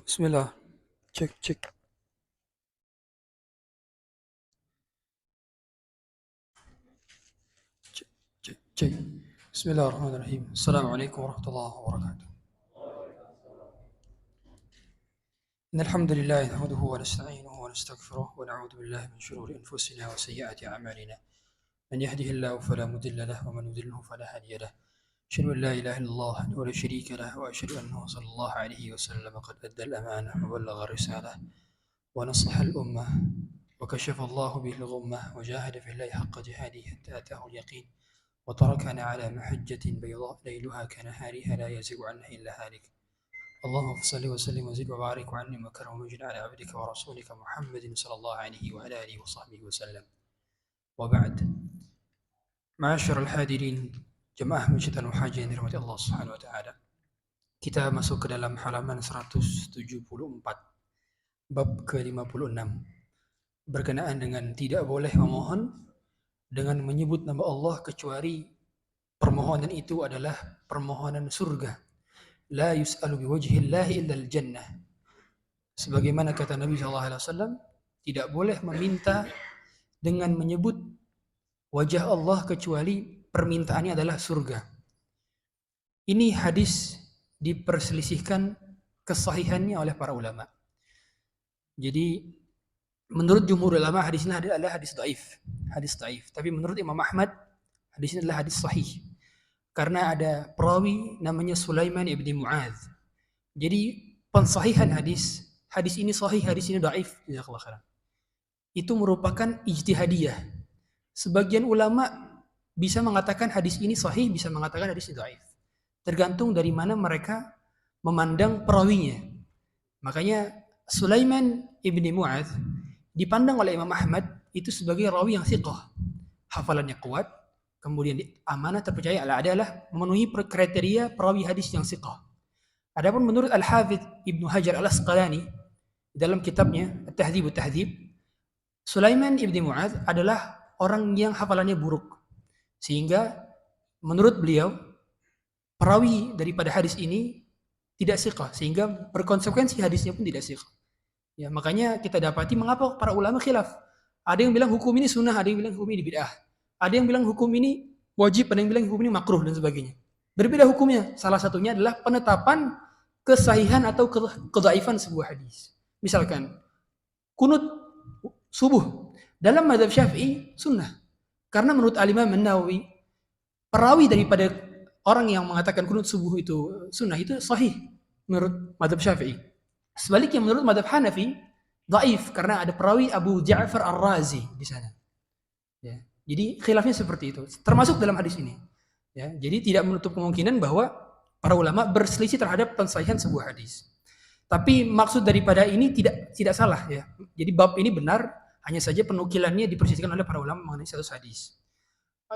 Bismillah. Cek cek. Cek cek cek. Bismillahirrahmanirrahim. Assalamualaikum warahmatullahi wabarakatuh. إن الحمد لله نحمده ونستعينه ونستغفره ونعوذ بالله من شرور أنفسنا وسيئات أعمالنا. من يهده الله فلا مضل له ومن يضلله فلا هادي له. أشهد أن لا إله إلا الله ولا شريك له وأشهد أنه صلى الله عليه وسلم قد أدى الأمانة وبلغ الرسالة ونصح الأمة وكشف الله به الغمة وجاهد في الله حق جهاده حتى أتاه اليقين وتركنا على محجة بيضاء ليلها كنهارها لا يزيغ عنها إلا هالك. اللهم صل وسلم وزد وبارك وعنم وكرم ومجد على عبدك ورسولك محمد صلى الله عليه وعلى آله وصحبه وسلم. وبعد. معاشر الحاضرين jemaah masjid al-muhajirin dirahmati Allah Subhanahu wa taala. Kita masuk ke dalam halaman 174 bab ke-56 berkenaan dengan tidak boleh memohon dengan menyebut nama Allah kecuali permohonan itu adalah permohonan surga. La yus'alu biwajhillahi illa al-jannah. Sebagaimana kata Nabi SAW, tidak boleh meminta dengan menyebut wajah Allah kecuali permintaannya adalah surga. Ini hadis diperselisihkan kesahihannya oleh para ulama. Jadi menurut jumhur ulama hadis ini adalah hadis dhaif. Hadis dhaif. Tapi menurut Imam Ahmad hadis ini adalah hadis sahih. Karena ada perawi namanya Sulaiman ibni Mu'adz. Jadi pensahihan hadis ini sahih, hadis ini dhaif, jazakallahu khairan. Itu merupakan ijtihadiyah. Sebagian ulama bisa mengatakan hadis ini sahih, bisa mengatakan hadis ini dhaif. Tergantung dari mana mereka memandang perawinya. Makanya Sulaiman ibni Mu'adz dipandang oleh Imam Ahmad itu sebagai rawi yang thiqah. Hafalannya kuat, kemudian amanah, terpercaya, adalah memenuhi kriteria perawi hadis yang thiqah. Adapun menurut Al-Hafidz Ibnu Hajar Al-Asqalani dalam kitabnya At-Tahdzib At-Tahdzib, Sulaiman ibni Mu'adz adalah orang yang hafalannya buruk. Sehingga menurut beliau perawi daripada hadis ini tidak thiqah, sehingga berkonsekuensi hadisnya pun tidak thiqah. Ya, makanya kita dapati mengapa para ulama khilaf. Ada yang bilang hukum ini sunnah, ada yang bilang hukum ini bid'ah. Ada yang bilang hukum ini wajib, ada yang bilang hukum ini makruh dan sebagainya. Berbeda hukumnya. Salah satunya adalah penetapan kesahihan atau kedhaifan sebuah hadis. Misalkan kunut subuh dalam mazhab Syafi'i sunnah. Karena menurut Al-Imam An-Nawawi perawi daripada orang yang mengatakan kunut subuh itu sunnah itu sahih menurut mazhab Syafi'i. Sebaliknya menurut mazhab Hanafi dhaif karena ada perawi Abu Ja'far Ar-Razi di sana. Ya. Jadi khilafnya seperti itu, termasuk dalam hadis ini. Ya. Jadi tidak menutup kemungkinan bahwa para ulama berselisih terhadap pensahihan sebuah hadis. Tapi maksud daripada ini tidak salah ya. Jadi bab ini benar, hanya saja penukilannya diperselisihkan oleh para ulama mengenai satu hadis.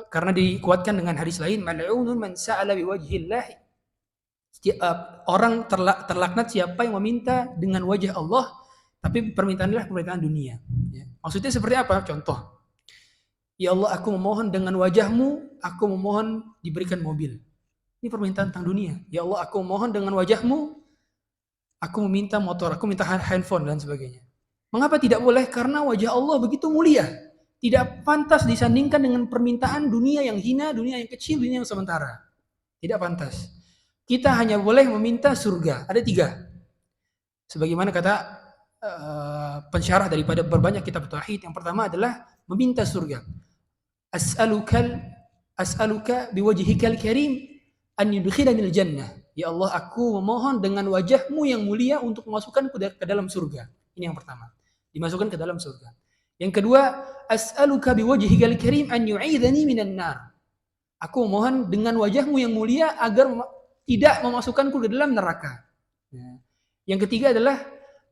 Karena dikuatkan dengan hadis lain, mal'unun man sa'ala biwajhillah. Orang terlaknat siapa yang meminta dengan wajah Allah, tapi permintaan adalah permintaan dunia. Ya. Maksudnya seperti apa? Contoh, ya Allah, aku memohon dengan wajahmu, aku memohon diberikan mobil. Ini permintaan tentang dunia. Ya Allah, aku memohon dengan wajahmu, aku meminta motor, aku minta handphone dan sebagainya. Mengapa tidak boleh? Karena wajah Allah begitu mulia. Tidak pantas disandingkan dengan permintaan dunia yang hina, dunia yang kecil, dunia yang sementara. Tidak pantas. Kita hanya boleh meminta surga. Ada 3. Sebagaimana kata pensyarah daripada berbanyak kitab tauhid. Yang pertama adalah meminta surga. As'aluka biwajhikal karim an yudkhilanil jannah. Ya Allah, aku memohon dengan wajahmu yang mulia untuk memasukkan ke dalam surga. Ini yang pertama. Dimasukkan ke dalam surga. Yang kedua, as'aluka biwajhikal karim an yu'idhani minan nar. Aku memohon dengan wajahmu yang mulia agar tidak memasukkanku ke dalam neraka. Yang ketiga adalah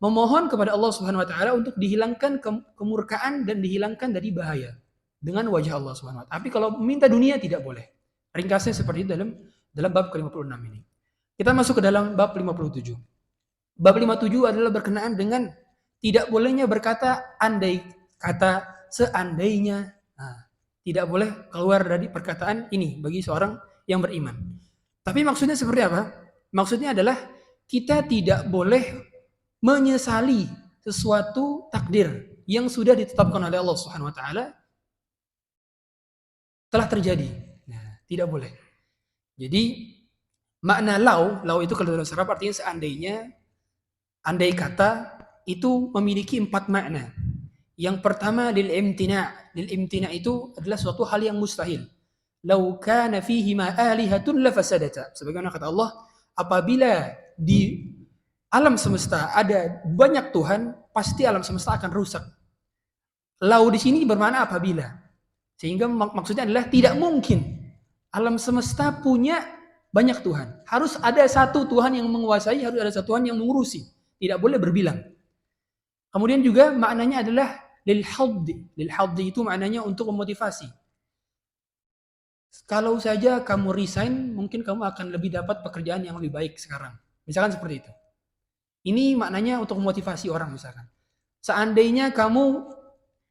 memohon kepada Allah Subhanahu wa taala untuk dihilangkan kemurkaan dan dihilangkan dari bahaya dengan wajah Allah Subhanahu wa taala. Tapi kalau meminta dunia tidak boleh. Ringkasnya seperti itu dalam bab ke-56 ini. Kita masuk ke dalam bab 57. Bab 57 adalah berkenaan dengan tidak bolehnya berkata andai kata, seandainya. Tidak boleh keluar dari perkataan ini bagi seorang yang beriman. Tapi maksudnya seperti apa? Maksudnya adalah kita tidak boleh menyesali sesuatu takdir yang sudah ditetapkan oleh Allah Subhanahu wa taala telah terjadi. Nah, tidak boleh. Jadi makna lau itu kalau dalam bahasa Arab artinya seandainya, andai kata itu memiliki 4 makna. Yang pertama lil imtina. Lil imtina itu adalah suatu hal yang mustahil. Lau kana fihi ma alihatun la fasadata. Sebagaimana kata Allah, apabila di alam semesta ada banyak Tuhan, pasti alam semesta akan rusak. Lau di sini bermakna apabila. Sehingga maksudnya adalah tidak mungkin alam semesta punya banyak Tuhan. Harus ada satu Tuhan yang menguasai, harus ada satu Tuhan yang mengurusi. Tidak boleh berbilang. Kemudian juga maknanya adalah lil haddi. Lil haddi itu maknanya untuk memotivasi. Kalau saja kamu resign, mungkin kamu akan lebih dapat pekerjaan yang lebih baik sekarang. Misalkan seperti itu. Ini maknanya untuk memotivasi orang misalkan. Seandainya kamu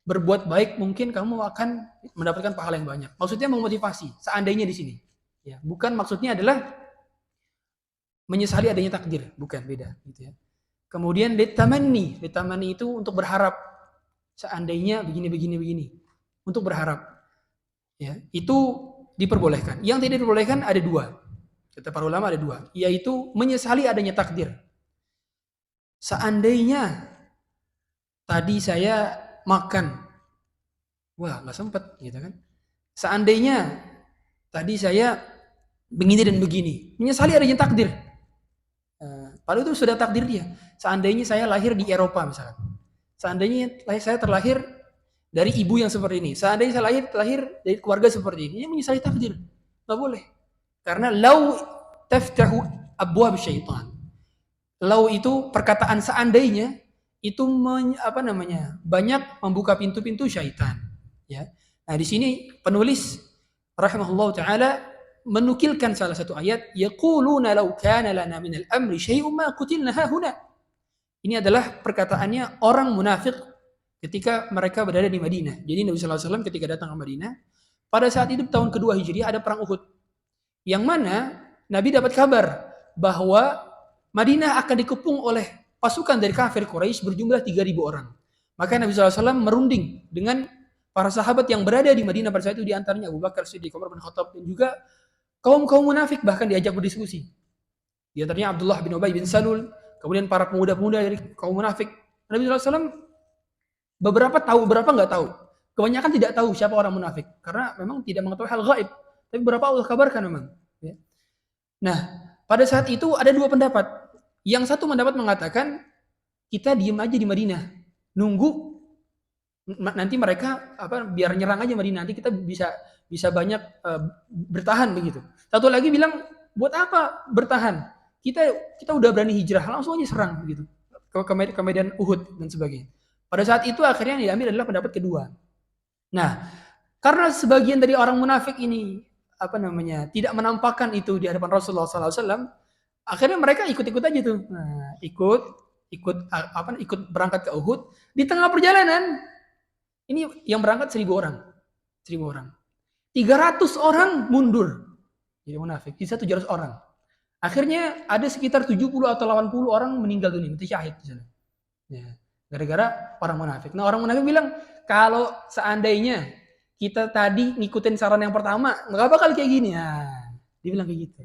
berbuat baik, mungkin kamu akan mendapatkan pahala yang banyak. Maksudnya memotivasi, seandainya di sini. Ya, bukan maksudnya adalah menyesali adanya takdir, bukan, beda gitu ya. Kemudian litamani itu untuk berharap. Seandainya begini. Untuk berharap. Ya, itu diperbolehkan. Yang tidak diperbolehkan ada 2. Kata para ulama ada 2, yaitu menyesali adanya takdir. Seandainya tadi saya makan, wah nggak sempet, gitu kan? Seandainya tadi saya begini dan begini, menyesali adanya takdir. Padahal itu sudah takdir dia. Seandainya saya lahir di Eropa misalkan, seandainya saya terlahir dari ibu yang seperti ini, seandainya saya lahir dari keluarga seperti ini, menyesali takdir, nggak boleh. Karena lau taftahu abwab syaitan. Lau itu perkataan seandainya itu banyak membuka pintu-pintu syaitan. Ya. Nah di sini penulis rahimahullah taala menukilkan salah satu ayat, yaquluna law kana lana minal amri syai'un ma qutilna hahuna. Ini adalah perkataannya orang munafik ketika mereka berada di Madinah. Jadi Nabi sallallahu alaihi wasallam ketika datang ke Madinah, pada saat itu tahun kedua Hijriah ada perang Uhud. Yang mana Nabi dapat kabar bahwa Madinah akan dikepung oleh pasukan dari kafir Quraisy berjumlah 3.000 orang. Maka Nabi SAW merunding dengan para sahabat yang berada di Madinah pada saat itu, di antaranya Abu Bakar Siddiq, Umar bin Khattab, dan juga kaum-kaum munafik bahkan diajak berdiskusi. Di antaranya Abdullah bin Ubay bin Salul, kemudian para pemuda-pemuda dari kaum munafik. Nabi SAW beberapa tahu, beberapa nggak tahu. Kebanyakan tidak tahu siapa orang munafik karena memang tidak mengetahui hal gaib. Tapi beberapa Allah kabarkan memang. Ya. Nah, pada saat itu ada 2 pendapat. Yang satu pendapat mengatakan kita diem aja di Madinah, nunggu nanti mereka biar nyerang aja Madinah, nanti kita bisa banyak bertahan begitu. Satu lagi bilang buat apa bertahan? Kita udah berani hijrah, langsung aja serang begitu ke medan Uhud dan sebagainya. Pada saat itu akhirnya yang diambil adalah pendapat kedua. Nah, karena sebagian dari orang munafik ini tidak menampakkan itu di hadapan Rasulullah SAW, akhirnya mereka ikut-ikut aja tuh. Nah, ikut berangkat ke Uhud. Di tengah perjalanan, ini yang berangkat 1.000 orang. 1.000 orang. 300 orang mundur. Jadi munafik. Sisa 700 orang. Akhirnya ada sekitar 70 atau 80 orang meninggal dunia, mati syahid di sana. Ya, gara-gara orang munafik. Nah, orang munafik bilang, kalau seandainya kita tadi ngikutin saran yang pertama, nggak bakal kayak gini. Nah, dia bilang kayak gitu.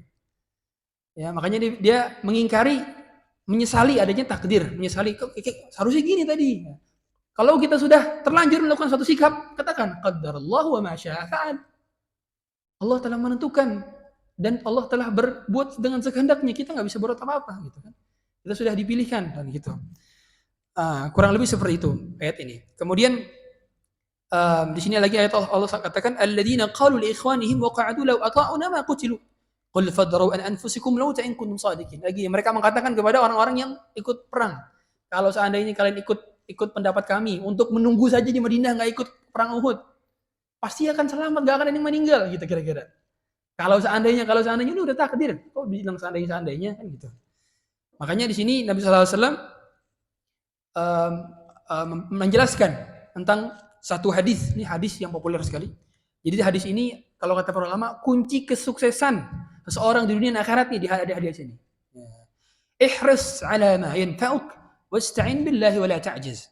Ya, makanya dia mengingkari, menyesali adanya takdir, menyesali harusnya gini tadi. Kalau kita sudah terlanjur melakukan suatu sikap, katakan qadarallahu wa ma syaa fa'al. Allah telah menentukan dan Allah telah berbuat dengan sekehendaknya, kita nggak bisa berbuat apa-apa gitu kan. Kita sudah dipilihkan dan gitu. Kurang lebih seperti itu ayat ini. Kemudian di sini lagi ayat Allah katakan alladzina qalu li ikhwanihim wa qa'adu law ata'una ma qutilu. Qul fadrau an anfusikum law ta'in kuntum shadiqin. Lagi mereka mengatakan kepada orang-orang yang ikut perang, kalau seandainya kalian ikut pendapat kami untuk menunggu saja di Madinah, nggak ikut perang Uhud, pasti akan selamat, nggak akan ada yang meninggal gitu kira-kira. Kalau seandainya ini udah takdir, kok bilang seandainya kan gitu. Makanya di sini Nabi SAW menjelaskan tentang satu hadis, ini hadis yang populer sekali. Jadi hadis ini kalau kata para ulama kunci kesuksesan seseorang di dunia dan akhirat nih, ada hadis ini. Ihris ala ma yanfa'uk Wasta'in billahi wa la ta'jiz.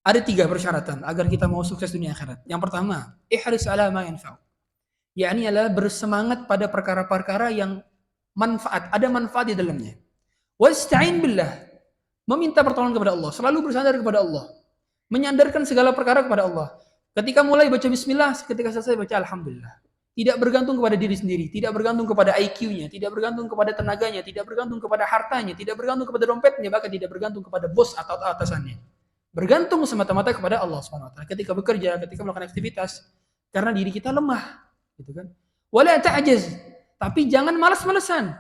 Ada 3 persyaratan agar kita mau sukses dunia akhirat. Yang pertama, ihris ala ma yanfa'u. Yakni adalah bersemangat pada perkara-perkara yang manfaat, ada manfaat di dalamnya. Wasta'in billah, meminta pertolongan kepada Allah, selalu bersandar kepada Allah. Menyandarkan segala perkara kepada Allah. Ketika mulai baca bismillah, ketika selesai baca alhamdulillah. Tidak bergantung kepada diri sendiri, tidak bergantung kepada IQ-nya, tidak bergantung kepada tenaganya, tidak bergantung kepada hartanya, tidak bergantung kepada dompetnya, bahkan tidak bergantung kepada bos atau atasannya. Bergantung semata-mata kepada Allah SWT. Ketika bekerja, ketika melakukan aktivitas, karena diri kita lemah, gitu kan? Wala ta'jiz, tapi jangan malas-malasan.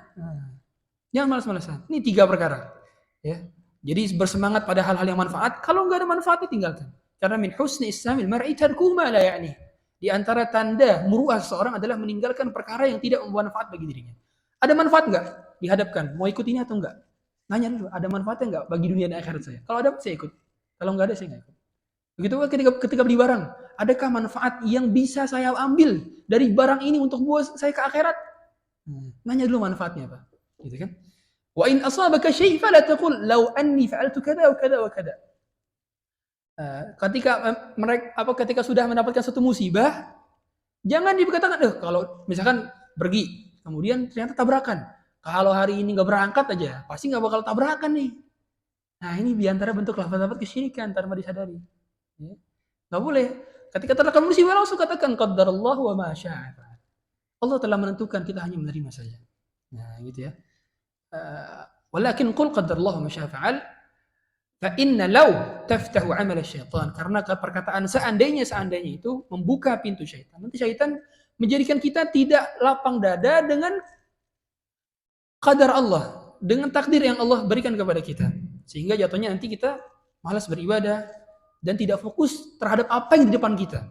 Jangan malas-malasan. Ini 3 perkara, ya. Jadi bersemangat pada hal-hal yang manfaat. Kalau nggak ada manfaatnya tinggalkan. Karena min husni islamil mar'i tarkuhu ma la ya'ni. Di antara tanda muru'ah seseorang adalah meninggalkan perkara yang tidak membawa manfaat bagi dirinya. Ada manfaat nggak? Dihadapkan. Mau ikut ini atau enggak? Nanya dulu, ada manfaatnya nggak bagi dunia dan akhirat saya? Kalau ada, saya ikut. Kalau nggak ada, saya nggak ikut. Begitu ketika beli barang. Adakah manfaat yang bisa saya ambil dari barang ini untuk buat saya ke akhirat? Nanya dulu manfaatnya apa. Gitu kan? Wa in asabaka syai' fala taqul law anni fa'altu kada wa kada wa kada. Ketika sudah mendapatkan satu musibah, jangan dikatakan, kalau misalkan pergi, kemudian ternyata tabrakan. Kalau hari ini nggak berangkat aja, pasti nggak bakal tabrakan nih. Nah, ini diantara bentuk lafaz-lafaz kesyirikan tanpa disadari. Ya. Nggak boleh. Ketika terkena musibah langsung katakan qadarallahu wa ma syaa. Allah telah menentukan, kita hanya menerima saja. Nah, gitu ya. Walakin qul qadarallahu ma syaa fa'al. Fa inna law taftahu 'amal syaitan, karena perkataan seandainya itu membuka pintu syaitan. Nanti syaitan menjadikan kita tidak lapang dada dengan qadar Allah, dengan takdir yang Allah berikan kepada kita. Sehingga jatuhnya nanti kita malas beribadah dan tidak fokus terhadap apa yang di depan kita.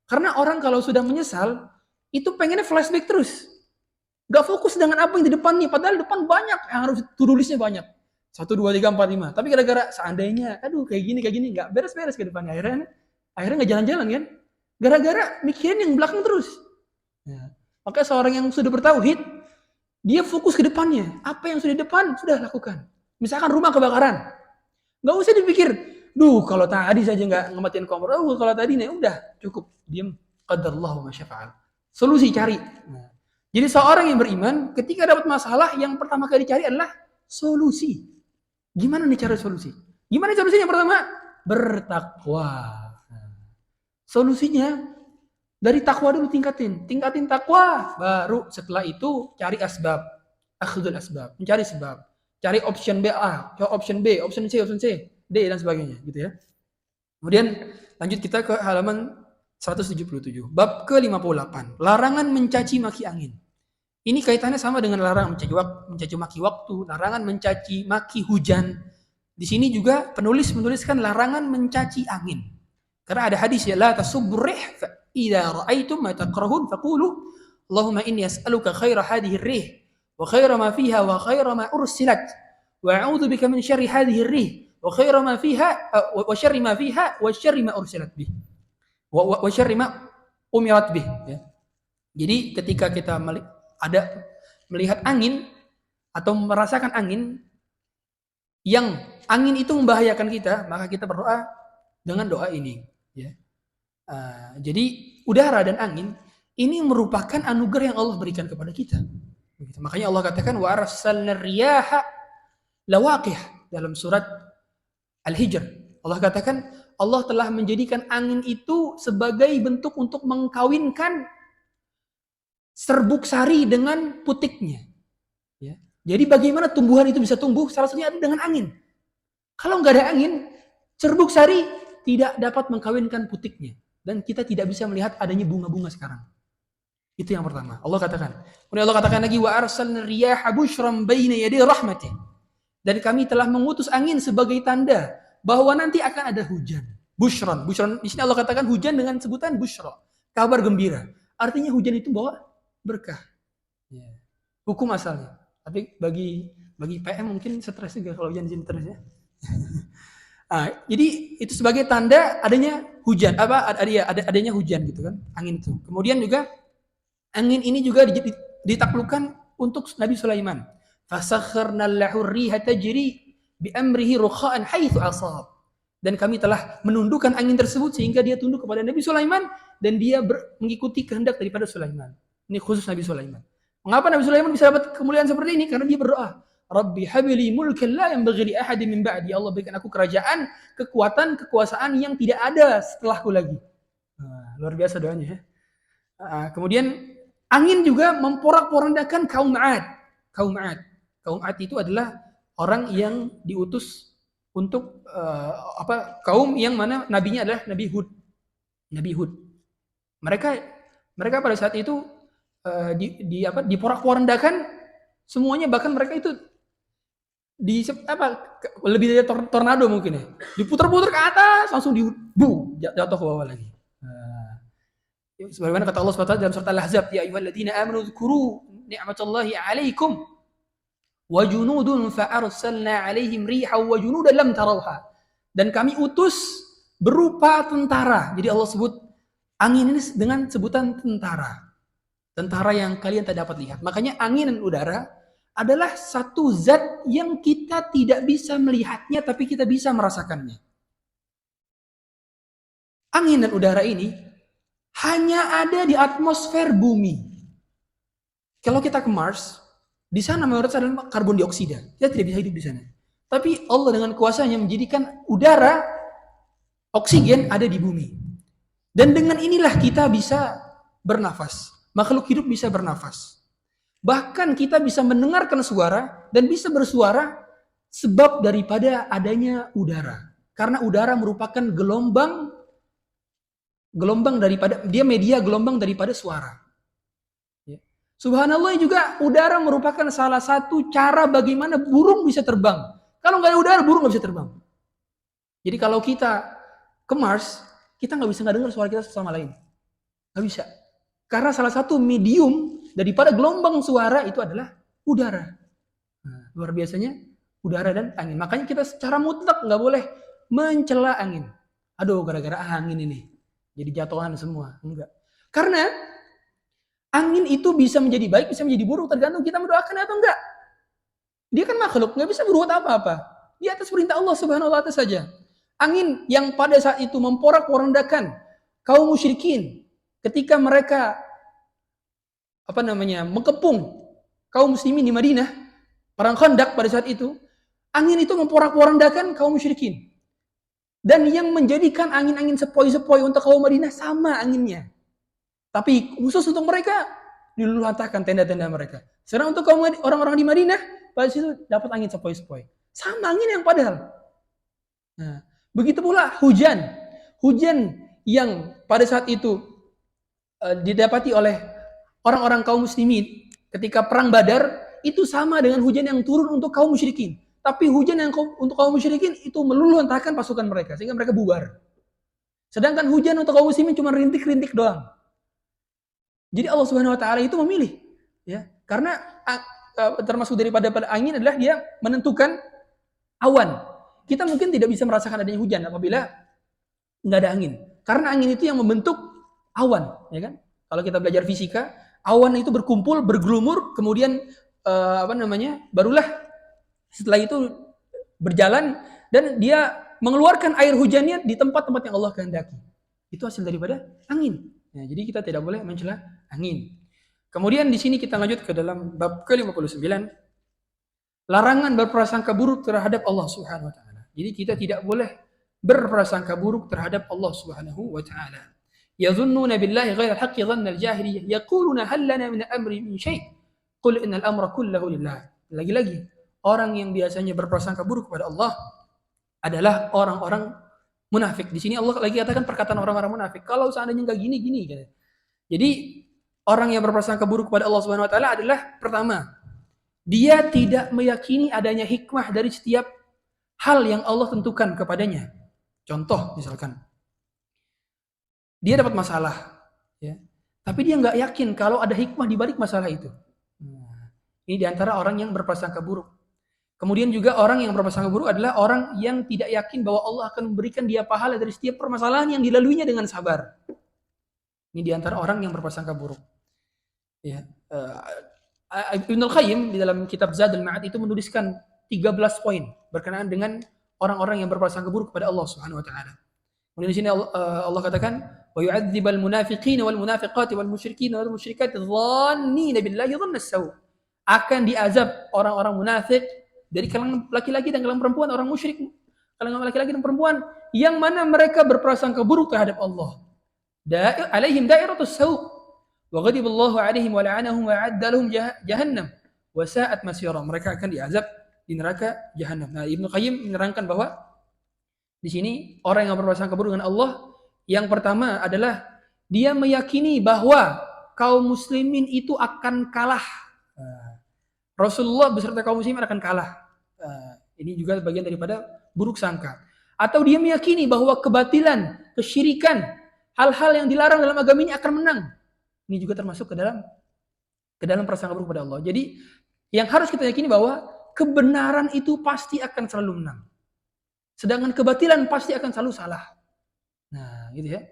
Karena orang kalau sudah menyesal, itu pengennya flashback terus. Gak fokus dengan apa yang di depannya, padahal depan banyak yang harus tulisnya banyak. 1, 2, 3, 4, 5. Tapi gara-gara seandainya, kayak gini, nggak beres-beres ke depannya. Akhirnya nggak jalan-jalan kan? Gara-gara mikirin yang belakang terus. Ya. Maka seorang yang sudah bertauhid, dia fokus ke depannya. Apa yang sudah di depan, sudah lakukan. Misalkan rumah kebakaran. Nggak usah dipikir, kalau tadi saja nggak ngematiin kompor, kalau tadi nih, udah cukup. Diam. Qadarallahu ma syafa'al. Solusi cari. Nah. Jadi seorang yang beriman, ketika dapat masalah, yang pertama kali dicari adalah solusi. Gimana nih cara solusi? Gimana solusinya? Pertama, bertakwa. Solusinya dari takwa dulu tingkatin takwa, baru setelah itu cari asbab, akhdul asbab, mencari sebab, cari option B, option B, option C, D dan sebagainya, gitu ya. Kemudian lanjut kita ke halaman 177, bab ke-58, larangan mencaci maki angin. Ini kaitannya sama dengan larangan mencaci maki waktu, larangan mencaci maki hujan. Di sini juga penulis menuliskan larangan mencaci angin. Karena ada hadis ya, la tasubbur rih fa idza ra'aitum ma takrahun faqulu Allahumma inni as'aluka khaira hadhihi ar-rih wa khaira ma fiha wa khaira ma ursilat wa a'udzu bika min syarri hadhihi ar-rih wa khaira ma fiha wa syarri ma fiha wa syarri ma ursilat bih wa syarri ma umirat bih, ya. Jadi ketika kita melihat angin atau merasakan angin yang angin itu membahayakan kita, maka kita berdoa dengan doa ini, ya. Jadi udara dan angin ini merupakan anugerah yang Allah berikan kepada kita. Begitu. Makanya Allah katakan wa arsalna riyaha lawaqih dalam surat Al-Hijr. Allah katakan Allah telah menjadikan angin itu sebagai bentuk untuk mengkawinkan serbuk sari dengan putiknya. Ya. Jadi bagaimana tumbuhan itu bisa tumbuh? Salah satunya adalah dengan angin. Kalau nggak ada angin, serbuk sari tidak dapat mengkawinkan putiknya. Dan kita tidak bisa melihat adanya bunga-bunga sekarang. Itu yang pertama. Allah katakan. Kemudian Allah katakan lagi, wa arsalna riyaha bushran baina yaday rahmatih. Dan kami telah mengutus angin sebagai tanda bahwa nanti akan ada hujan. Bushran. Bushran. Di sini Allah katakan hujan dengan sebutan bushra. Kabar gembira. Artinya hujan itu bawa berkah. Ya. Hukum asalnya. Tapi bagi PM mungkin stres juga kalau hujan di sini terus, ya. Jadi itu sebagai tanda adanya hujan, adanya hujan gitu kan, angin itu. Kemudian juga angin ini juga ditaklukkan untuk Nabi Sulaiman. Fasakharna lahu riha tajri bi amrihi rukha'an haitsu asab. Dan kami telah menundukkan angin tersebut sehingga dia tunduk kepada Nabi Sulaiman dan dia mengikuti kehendak daripada Sulaiman. Ini khusus Nabi Sulaiman. Mengapa Nabi Sulaiman bisa dapat kemuliaan seperti ini? Karena dia berdoa, Rabbi habli mulkan la yanbaghi li ahadin min ba'di. Allah berikan aku kerajaan, kekuatan, kekuasaan yang tidak ada setelahku lagi. Nah, luar biasa doanya ya. Kemudian angin juga memporak-porandakan kaum Ad. Kaum Ad. Kaum Ad itu adalah orang yang diutus untuk kaum yang mana nabinya adalah Nabi Hud. Nabi Hud. Mereka pada saat itu diporak-porandakan semuanya, bahkan mereka itu lebih dari tornado mungkin ya. Diputar-putar ke atas langsung jatuh ke bawah lagi. Sebagaimana kata Allah SWT dalam surat Al-Ahzab, ya ayyuhalladzina amanu dzkuru ni'matallahi 'alaikum wa junudun fa arsalna 'alaihim rihan wa junudan lam tarawha. Dan kami utus berupa tentara. Jadi Allah sebut angin ini dengan sebutan tentara. Tentara yang kalian tak dapat lihat. Makanya angin dan udara adalah satu zat yang kita tidak bisa melihatnya tapi kita bisa merasakannya. Angin dan udara ini hanya ada di atmosfer bumi. Kalau kita ke Mars, di sana mayoritas adalah karbon dioksida. Kita tidak bisa hidup di sana. Tapi Allah dengan kuasanya menjadikan udara, oksigen ada di bumi. Dan dengan inilah kita bisa bernafas. Makhluk hidup bisa bernafas. Bahkan kita bisa mendengarkan suara dan bisa bersuara sebab daripada adanya udara. Karena udara merupakan gelombang daripada, dia media gelombang daripada suara. Ya. Subhanallah juga udara merupakan salah satu cara bagaimana burung bisa terbang. Kalau nggak ada udara, burung nggak bisa terbang. Jadi kalau kita ke Mars, kita nggak bisa dengar suara kita sama lain. Nggak bisa. Karena salah satu medium daripada gelombang suara itu adalah udara. Nah, luar biasanya udara dan angin. Makanya kita secara mutlak nggak boleh mencela angin. Aduh, gara-gara angin ini jadi jatuhan semua. Enggak. Karena angin itu bisa menjadi baik, bisa menjadi buruk, tergantung kita mendoakan atau enggak. Dia kan makhluk, nggak bisa berbuat apa-apa. Di atas perintah Allah Subhanahu wa Ta'ala saja. Angin yang pada saat itu memporak-porandakan kaum musyrikin ketika mereka mengepung kaum muslimin di Madinah, perang Khandaq pada saat itu, angin itu memporak-porandakan kaum musyrikin. Dan yang menjadikan angin-angin sepoi-sepoi untuk kaum Madinah sama anginnya. Tapi khusus untuk mereka diluluh-lantahkan tenda-tenda mereka. Sedangkan untuk kaum orang-orang di Madinah pada situ dapat angin sepoi-sepoi. Sama angin yang padahal. Nah, begitu pula hujan. Hujan yang pada saat itu didapati oleh orang-orang kaum muslimin ketika perang Badar itu sama dengan hujan yang turun untuk kaum musyrikin. Tapi hujan yang untuk kaum musyrikin itu meluluh-lantahkan pasukan mereka sehingga mereka bubar. Sedangkan hujan untuk kaum muslimin cuma rintik-rintik doang. Jadi Allah Subhanahu wa Ta'ala itu memilih, ya. Karena termasuk daripada angin adalah dia menentukan awan. Kita mungkin tidak bisa merasakan adanya hujan apabila nggak ada angin. Karena angin itu yang membentuk awan, ya kan? Kalau kita belajar fisika, awan itu berkumpul, bergelumur, kemudian barulah setelah itu berjalan dan dia mengeluarkan air hujannya di tempat-tempat yang Allah kehendaki. Itu hasil daripada angin. Ya, jadi kita tidak boleh mencela angin. Kemudian di sini kita lanjut ke dalam bab ke-59, larangan berprasangka buruk terhadap Allah Subhanahu wa Ta'ala. Jadi kita tidak boleh berprasangka buruk terhadap Allah Subhanahu wa Ta'ala. Yadhunnuna billahi ghairal haqqi dhanna al-jahiliyah yaquluna hal lana min amri min syai'. Qul innal amra kullahu lillah. Lagi-lagi orang yang biasanya berprasangka buruk kepada Allah adalah orang-orang munafik. Di sini Allah lagi katakan perkataan orang-orang munafik. Kalau seandainya enggak gini. Jadi orang yang berprasangka buruk kepada Allah Subhanahu wa Ta'ala adalah pertama, dia tidak meyakini adanya hikmah dari setiap hal yang Allah tentukan kepadanya. Contoh misalkan, dia dapat masalah, ya, tapi dia nggak yakin kalau ada hikmah di balik masalah itu. Ini diantara orang yang berprasangka buruk. Kemudian juga orang yang berprasangka buruk adalah orang yang tidak yakin bahwa Allah akan memberikan dia pahala dari setiap permasalahan yang dilaluinya dengan sabar. Ini diantara orang yang berprasangka buruk. Ya, Ibnu Al-Qayyim di dalam kitab Zadul Ma'ad itu menuliskan 13 poin berkenaan dengan orang-orang yang berprasangka buruk kepada Allah Subhanahu wa taala. Kemudian di sini Allah katakan, "Wa yu'adzibal munafiqina wal munafiqati wal musyrikina wal musyrikati dhannina billahi dhannas saw." Akan diazab orang-orang munafik dari kalangan laki-laki dan kalangan perempuan, orang musyrik kalangan laki-laki dan perempuan yang mana mereka berprasangka buruk terhadap Allah. Alaihim dairatus saw. Wa ghadiballahu alaihim wa la'anahum wa 'adda lahum jahannam wa sa'at masyara. Mereka akan diazab di neraka jahanam. Nah, Ibnu Qayyim menerangkan bahwa di sini orang yang berprasangka buruk dengan Allah, yang pertama adalah dia meyakini bahwa kaum muslimin itu akan kalah. Rasulullah beserta kaum muslimin akan kalah. Ini juga bagian daripada buruk sangka. Atau dia meyakini bahwa kebatilan, kesyirikan, hal-hal yang dilarang dalam agama ini akan menang. Ini juga termasuk ke dalam prasangka buruk kepada Allah. Jadi yang harus kita yakini bahwa kebenaran itu pasti akan selalu menang. Sedangkan kebatilan pasti akan selalu salah. Nah, gitu ya.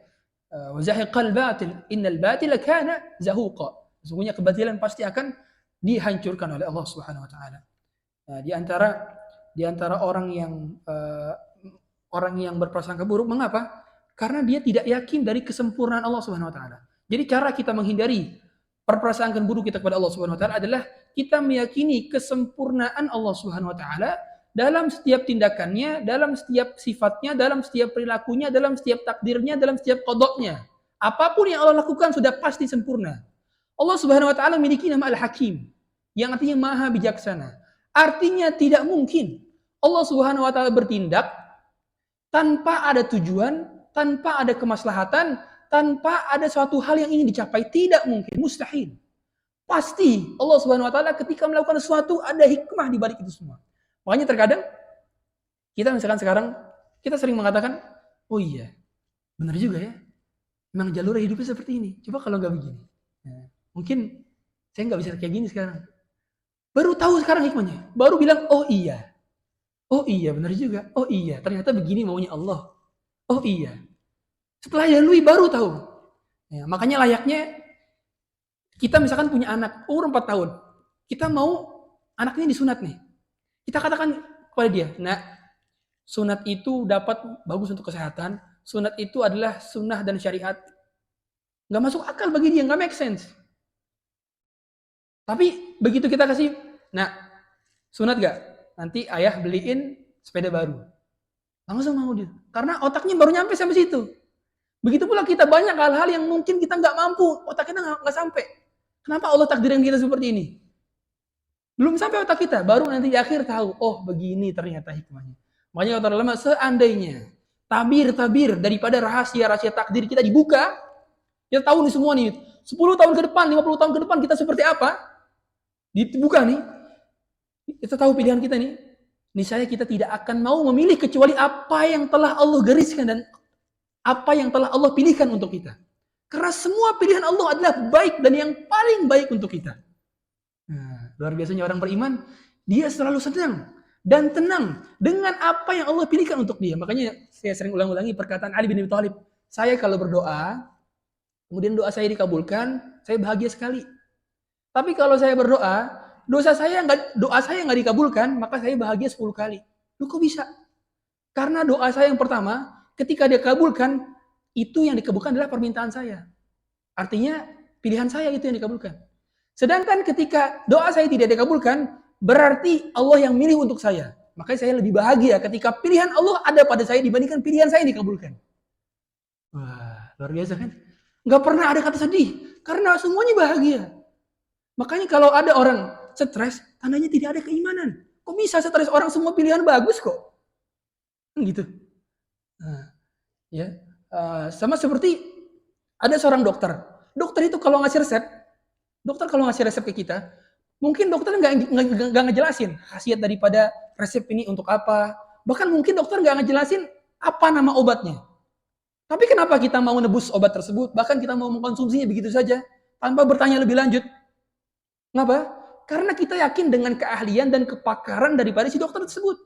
Wa zahiqal batil, innal batila kana zahuqa. Sesungguhnya kebatilan pasti akan dihancurkan oleh Allah Subhanahu wa taala. Nah, di antara orang yang berprasangka buruk, mengapa? Karena dia tidak yakin dari kesempurnaan Allah Subhanahu wa taala. Jadi cara kita menghindari perprasangkaan buruk kita kepada Allah Subhanahu wa taala adalah kita meyakini kesempurnaan Allah Subhanahu wa taala dalam setiap tindakannya, dalam setiap sifatnya, dalam setiap perilakunya, dalam setiap takdirnya, dalam setiap qadanya. Apapun yang Allah lakukan sudah pasti sempurna. Allah Subhanahu wa taala memiliki nama Al-Hakim, yang artinya Maha Bijaksana. Artinya tidak mungkin Allah Subhanahu wa taala bertindak tanpa ada tujuan, tanpa ada kemaslahatan, tanpa ada suatu hal yang ingin dicapai. Tidak mungkin, mustahil. Pasti Allah Subhanahu wa taala ketika melakukan sesuatu ada hikmah di balik itu semua. Makanya terkadang kita misalkan sekarang kita sering mengatakan, "Oh iya, benar juga ya. Memang jalur hidupnya seperti ini. Coba kalau nggak begini." Nah, mungkin saya nggak bisa kayak gini sekarang. Baru tahu sekarang hikmahnya. Baru bilang, "Oh iya. Oh iya, benar juga. Oh iya, ternyata begini maunya Allah. Oh iya." Setelah dilalui baru tahu. Ya, makanya layaknya kita misalkan punya anak umur 4 tahun. Kita mau anaknya disunat nih. Kita katakan kepada dia, "Nah, sunat itu dapat bagus untuk kesehatan. Sunat itu adalah sunnah dan syariat." Nggak masuk akal bagi dia, nggak make sense. Tapi begitu kita kasih, "Nah, sunat gak? Nanti ayah beliin sepeda baru." Langsung mau dia. Karena otaknya baru nyampe sampai situ. Begitu pula kita banyak hal-hal yang mungkin kita nggak mampu, otak kita nggak sampai. Kenapa Allah takdirin kita seperti ini? Belum sampai otak kita, baru nanti di akhir tahu, oh begini ternyata hikmahnya. Makanya kata ulama, seandainya tabir-tabir daripada rahasia-rahasia takdir kita dibuka, kita tahu nih semua nih, 10 tahun ke depan, 50 tahun ke depan kita seperti apa, dibuka nih, kita tahu pilihan kita nih, niscaya kita tidak akan mau memilih kecuali apa yang telah Allah gariskan dan apa yang telah Allah pilihkan untuk kita. Karena semua pilihan Allah adalah baik dan yang paling baik untuk kita. Nah, luar biasanya orang beriman, dia selalu senang dan tenang dengan apa yang Allah pilihkan untuk dia. Makanya saya sering ulang-ulangi perkataan Ali bin Abi Thalib. Saya kalau berdoa, kemudian doa saya dikabulkan, saya bahagia sekali. Tapi kalau saya berdoa, doa saya nggak dikabulkan, maka saya bahagia 10 kali. Loh kok bisa? Karena doa saya yang pertama, ketika dia kabulkan, itu yang dikabulkan adalah permintaan saya. Artinya pilihan saya itu yang dikabulkan. Sedangkan ketika doa saya tidak dikabulkan, berarti Allah yang milih untuk saya. Makanya saya lebih bahagia ketika pilihan Allah ada pada saya dibandingkan pilihan saya yang dikabulkan. Wah, luar biasa kan? Nggak pernah ada kata sedih, karena semuanya bahagia. Makanya kalau ada orang stres, tandanya tidak ada keimanan. Kok bisa stres orang semua pilihan bagus kok? Gitu. Nah, ya, sama seperti ada seorang dokter. Dokter itu kalau ngasih resep ke kita, mungkin dokter nggak ngejelasin khasiat daripada resep ini untuk apa. Bahkan mungkin dokter nggak ngejelasin apa nama obatnya. Tapi kenapa kita mau nebus obat tersebut? Bahkan kita mau mengkonsumsinya begitu saja tanpa bertanya lebih lanjut. Kenapa? Karena kita yakin dengan keahlian dan kepakaran daripada si dokter tersebut.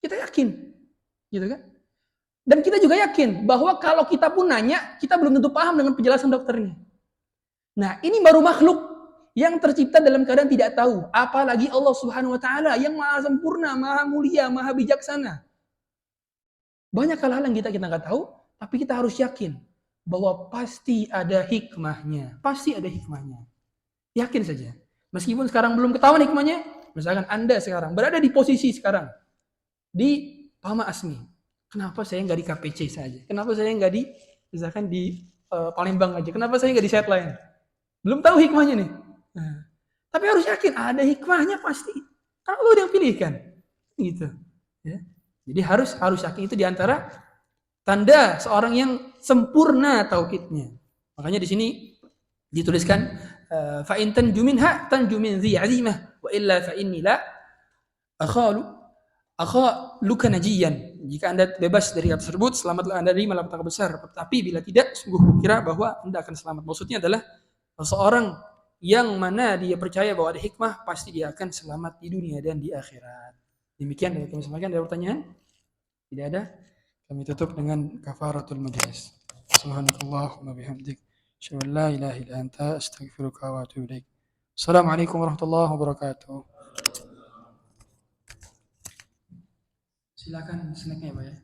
Kita yakin, gitu kan? Dan kita juga yakin bahwa kalau kita pun nanya, kita belum tentu paham dengan penjelasan dokternya. Nah, ini baru makhluk yang tercipta dalam keadaan tidak tahu, apalagi Allah Subhanahu wa taala yang maha sempurna, maha mulia, maha bijaksana. Banyak hal-hal yang kita nggak tahu, tapi kita harus yakin bahwa pasti ada hikmahnya. Pasti ada hikmahnya. Yakin saja. Meskipun sekarang belum ketahuan hikmahnya, misalkan Anda sekarang berada di posisi sekarang di Pama Asmi. Kenapa saya nggak di KPC saja? Kenapa saya nggak di misalkan di Palembang aja? Kenapa saya nggak di set lain? Belum tahu hikmahnya nih. Nah, tapi harus yakin ada hikmahnya pasti. Karena Allah yang pilihkan. Gitu. Ya. Jadi harus yakin itu diantara tanda seorang yang sempurna tauhidnya. Makanya di sini dituliskan fa in tanju minha tanju min dhi azimah wa illa fa inni la akhaluka najiyan. Jika Anda bebas dari hal tersebut, selamatlah Anda dari malapetaka besar. Tapi bila tidak, sungguh kukira bahwa Anda akan selamat. Maksudnya adalah seorang yang mana dia percaya bahwa ada hikmah, pasti dia akan selamat di dunia dan di akhirat. Demikian dari kami sampaikan. Ada pertanyaan? Tidak ada? Kami tutup dengan kafaratul majlis. Subhanakallahumma bihamdik. Asyhadu an la ilaha illa anta astaghfiruka wa atubu ilaik. Assalamualaikum warahmatullahi wabarakatuh. Silakan snacknya Pak ya.